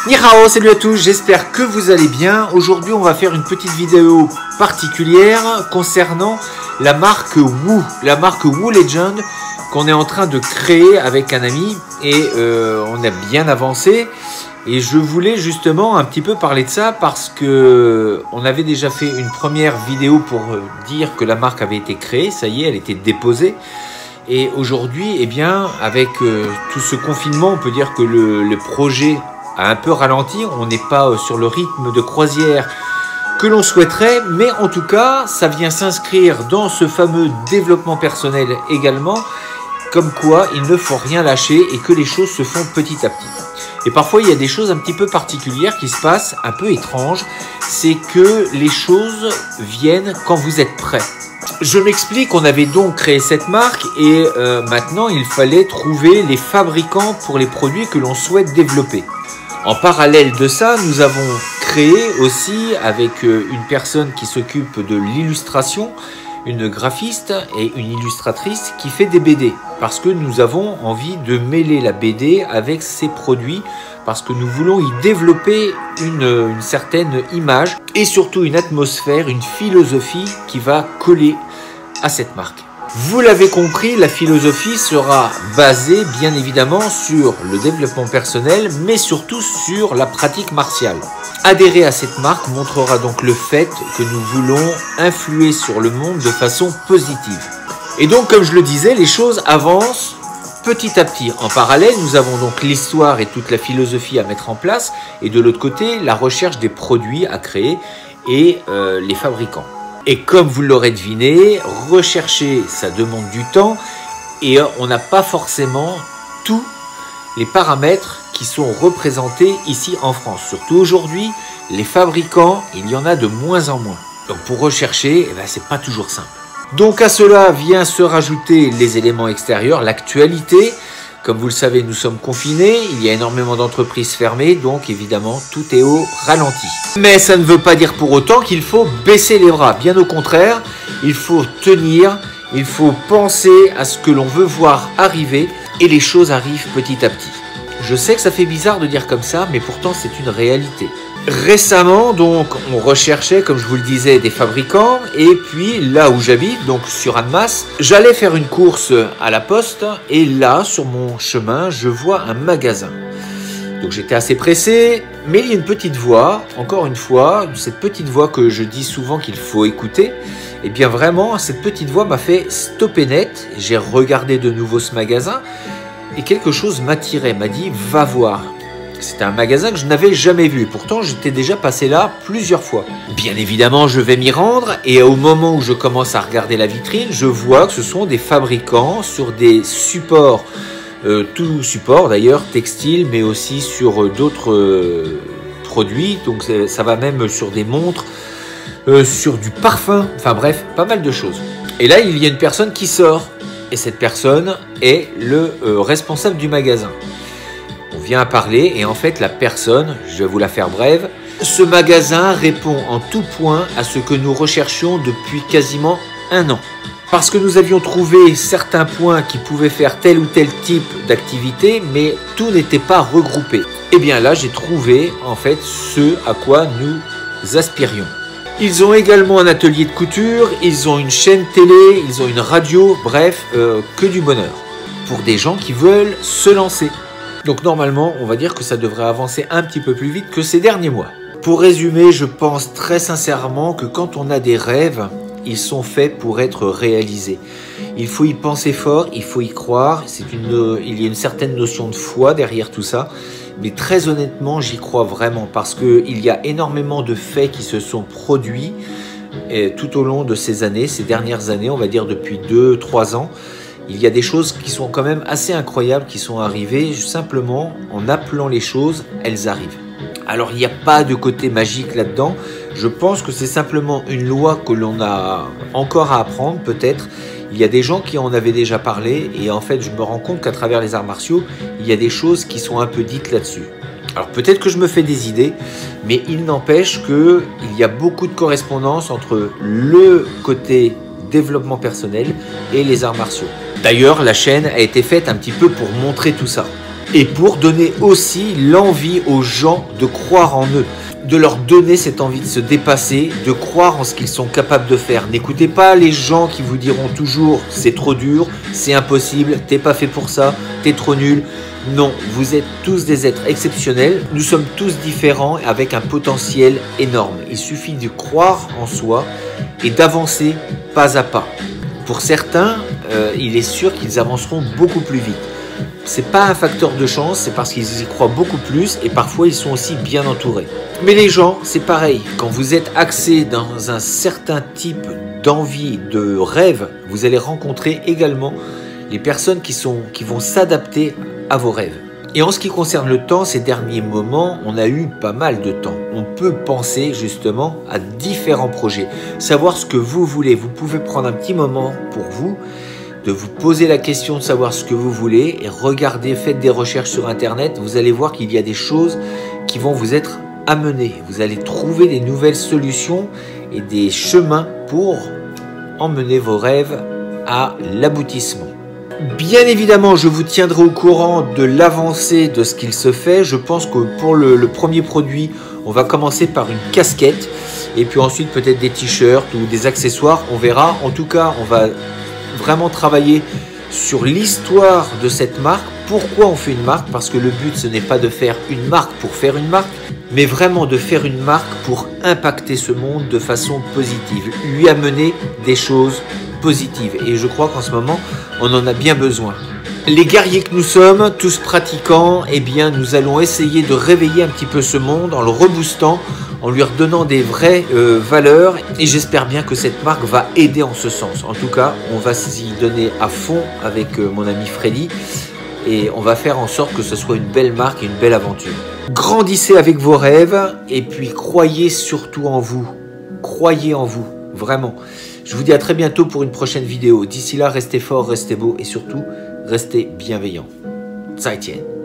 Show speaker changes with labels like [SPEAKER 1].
[SPEAKER 1] Ni hao, salut à tous, j'espère que vous allez bien. Aujourd'hui, on va faire une petite vidéo particulière concernant la marque Wu Legend qu'on est en train de créer avec un ami et on a bien avancé. Et je voulais justement un petit peu parler de ça parce que on avait déjà fait une première vidéo pour dire que la marque avait été créée, ça y est, elle était déposée. Et aujourd'hui, eh bien, avec tout ce confinement, on peut dire que le projet a un peu ralenti. On n'est pas sur le rythme de croisière que l'on souhaiterait, mais en tout cas, ça vient s'inscrire dans ce fameux développement personnel également, comme quoi il ne faut rien lâcher et que les choses se font petit à petit. Et parfois, il y a des choses un petit peu particulières qui se passent, un peu étranges. C'est que les choses viennent quand vous êtes prêt. Je m'explique, on avait donc créé cette marque et maintenant, il fallait trouver les fabricants pour les produits que l'on souhaite développer. En parallèle de ça, nous avons créé aussi avec une personne qui s'occupe de l'illustration, une graphiste et une illustratrice qui fait des BD. Parce que nous avons envie de mêler la BD avec ces produits, parce que nous voulons y développer une certaine image et surtout une atmosphère, une philosophie qui va coller à cette marque. Vous l'avez compris, la philosophie sera basée bien évidemment sur le développement personnel, mais surtout sur la pratique martiale. Adhérer à cette marque montrera donc le fait que nous voulons influer sur le monde de façon positive. Et donc, comme je le disais, les choses avancent petit à petit. En parallèle, nous avons donc l'histoire et toute la philosophie à mettre en place, et de l'autre côté, la recherche des produits à créer et les fabricants. Et comme vous l'aurez deviné, rechercher, ça demande du temps et on n'a pas forcément tous les paramètres qui sont représentés ici en France. Surtout aujourd'hui, les fabricants, il y en a de moins en moins. Donc pour rechercher, eh ben, c'est pas toujours simple. Donc à cela vient se rajouter les éléments extérieurs, l'actualité. Comme vous le savez, nous sommes confinés, il y a énormément d'entreprises fermées, donc évidemment, tout est au ralenti. Mais ça ne veut pas dire pour autant qu'il faut baisser les bras. Bien au contraire, il faut tenir, il faut penser à ce que l'on veut voir arriver, et les choses arrivent petit à petit. Je sais que ça fait bizarre de dire comme ça, mais pourtant c'est une réalité. Récemment, donc, on recherchait, comme je vous le disais, des fabricants. Et puis, là où j'habite, donc sur Annemasse, j'allais faire une course à la poste. Et là, sur mon chemin, je vois un magasin. Donc, j'étais assez pressé. Mais il y a une petite voix, encore une fois, cette petite voix que je dis souvent qu'il faut écouter. Et bien vraiment, cette petite voix m'a fait stopper net. J'ai regardé de nouveau ce magasin. Et quelque chose m'attirait, m'a dit « va voir ». C'était un magasin que je n'avais jamais vu. Pourtant, j'étais déjà passé là plusieurs fois. Bien évidemment, je vais m'y rendre. Et au moment où je commence à regarder la vitrine, je vois que ce sont des fabricants sur des supports, tout support d'ailleurs, textile, mais aussi sur d'autres produits. Donc ça va même sur des montres, sur du parfum. Enfin bref, pas mal de choses. Et là, il y a une personne qui sort. Et cette personne est le responsable du magasin. On vient à parler et en fait la personne, je vais vous la faire brève, ce magasin répond en tout point à ce que nous recherchions depuis quasiment un an. Parce que nous avions trouvé certains points qui pouvaient faire tel ou tel type d'activité, mais tout n'était pas regroupé. Et bien là, j'ai trouvé en fait ce à quoi nous aspirions. Ils ont également un atelier de couture, ils ont une chaîne télé, ils ont une radio, bref, que du bonheur. Pour des gens qui veulent se lancer. Donc normalement, on va dire que ça devrait avancer un petit peu plus vite que ces derniers mois. Pour résumer, je pense très sincèrement que quand on a des rêves, ils sont faits pour être réalisés. Il faut y penser fort, il faut y croire. Il y a une certaine notion de foi derrière tout ça. Mais très honnêtement, j'y crois vraiment parce qu'il y a énormément de faits qui se sont produits tout au long de ces années, ces dernières années, on va dire depuis 2-3 ans. Il y a des choses qui sont quand même assez incroyables qui sont arrivées, simplement en appelant les choses, elles arrivent. Alors il n'y a pas de côté magique là-dedans, je pense que c'est simplement une loi que l'on a encore à apprendre peut-être. Il y a des gens qui en avaient déjà parlé et en fait je me rends compte qu'à travers les arts martiaux, il y a des choses qui sont un peu dites là-dessus. Alors peut-être que je me fais des idées, mais il n'empêche qu'il y a beaucoup de correspondance entre le côté développement personnel et les arts martiaux. D'ailleurs, la chaîne a été faite un petit peu pour montrer tout ça. et pour donner aussi l'envie aux gens de croire en eux, de leur donner cette envie de se dépasser, de croire en ce qu'ils sont capables de faire. N'écoutez pas les gens qui vous diront toujours « c'est trop dur, c'est impossible, t'es pas fait pour ça, t'es trop nul ». Non, vous êtes tous des êtres exceptionnels, nous sommes tous différents avec un potentiel énorme. Il suffit de croire en soi et d'avancer pas à pas. Pour certains, il est sûr qu'ils avanceront beaucoup plus vite. C'est pas un facteur de chance, c'est parce qu'ils y croient beaucoup plus et parfois ils sont aussi bien entourés. Mais les gens, c'est pareil. Quand vous êtes axé dans un certain type d'envie, de rêve, vous allez rencontrer également les personnes qui vont s'adapter à vos rêves. Et en ce qui concerne le temps, ces derniers moments, on a eu pas mal de temps. On peut penser justement à différents projets, savoir ce que vous voulez. Vous pouvez prendre un petit moment pour vous, de vous poser la question de savoir ce que vous voulez et regardez, faites des recherches sur Internet. Vous allez voir qu'il y a des choses qui vont vous être amenées. Vous allez trouver des nouvelles solutions et des chemins pour emmener vos rêves à l'aboutissement. Bien évidemment, je vous tiendrai au courant de l'avancée de ce qu'il se fait. Je pense que pour le premier produit, on va commencer par une casquette et puis ensuite peut-être des t-shirts ou des accessoires. On verra. En tout cas, on va vraiment travailler sur l'histoire de cette marque. Pourquoi on fait une marque? Parce que le but, ce n'est pas de faire une marque pour faire une marque, mais vraiment de faire une marque pour impacter ce monde de façon positive, lui amener des choses positives. Et je crois qu'en ce moment, on en a bien besoin. Les guerriers que nous sommes, tous pratiquants, eh bien, nous allons essayer de réveiller un petit peu ce monde en le reboostant, en lui redonnant des vraies valeurs. Et j'espère bien que cette marque va aider en ce sens. En tout cas, on va s'y donner à fond avec mon ami Freddy. Et on va faire en sorte que ce soit une belle marque et une belle aventure. Grandissez avec vos rêves et puis croyez surtout en vous. Croyez en vous, vraiment. Je vous dis à très bientôt pour une prochaine vidéo. D'ici là, restez forts, restez beaux et surtout, restez bienveillants. 再见。